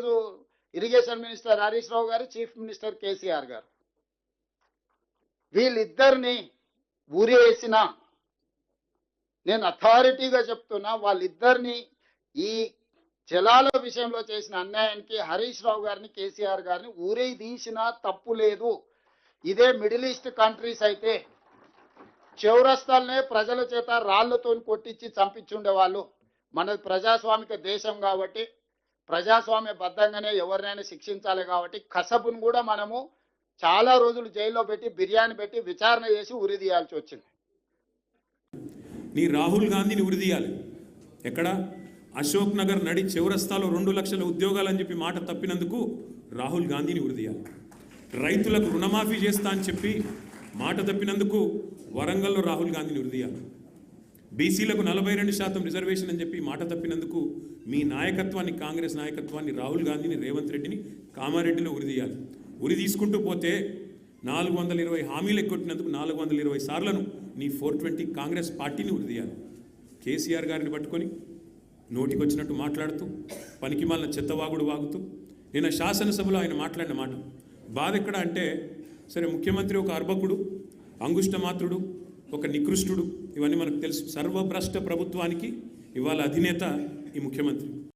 ఈరోజు irrigation minister Harish Rao గారు, chief minister KCR గారు, వీళ్ళిద్దరిని ఊరేసిన, నేను అథారిటీగా చెప్తున్నా, వాళ్ళిద్దరిని ఈ జలాల విషయంలో చేసిన అన్యాయానికి హరీష్ రావు గారిని, కేసీఆర్ గారిని ఊరే తీసినా తప్పు లేదు. ఇదే మిడిల్ ఈస్ట్ కంట్రీస్ అయితే చౌరస్తాలనే ప్రజల చేత రాళ్లతో కొట్టించి చంపించుండేవాళ్ళు. మనది ప్రజాస్వామిక దేశం కాబట్టి ప్రజాస్వామ్య బద్ధంగానే ఎవరినైనా శిక్షించాలి కాబట్టి కసబును కూడా మనము చాలా రోజులు జైల్లో పెట్టి బిర్యానీ పెట్టి విచారణ చేసి ఉరి తీయాల్సి వచ్చింది. నీ రాహుల్ గాంధీని ఉరి తీయాలి. ఎక్కడ? అశోక్ నగర్ నడి చౌరస్తాలో 2 లక్షల ఉద్యోగాలని చెప్పి మాట తప్పినందుకు రాహుల్ గాంధీని ఉరి తీయాలి. రైతులకు రుణమాఫీ చేస్తా అని చెప్పి మాట తప్పినందుకు వరంగల్లో రాహుల్ గాంధీని ఉరి తీయాలి. బీసీలకు 42% రిజర్వేషన్ అని చెప్పి మాట తప్పినందుకు మీ నాయకత్వాన్ని, కాంగ్రెస్ నాయకత్వాన్ని, రాహుల్ గాంధీని, రేవంత్ రెడ్డిని కామారెడ్డిలో ఉరి తీయాలి. ఉరి తీసుకుంటూ పోతే 420 హామీలు ఎక్కొట్టినందుకు 420 సార్లను నీ 420 కాంగ్రెస్ పార్టీని ఉరి తీయాలి. కేసీఆర్ గారిని పట్టుకొని నోటికొచ్చినట్టు మాట్లాడుతూ పనికి మాలిన చెత్తవాగుడు వాగుతూ నిన్న శాసనసభలో ఆయన మాట్లాడిన మాట బాధ ఎక్కడ అంటే, సరే ముఖ్యమంత్రి ఒక అర్భకుడు, అంగుష్టమాత్రుడు, ఒక నికృష్టుడు, ఇవన్నీ మనకు తెలుసు. సర్వభ్రష్ట ప్రభుత్వానికి ఇవాళ అధినేత ఈ ముఖ్యమంత్రి.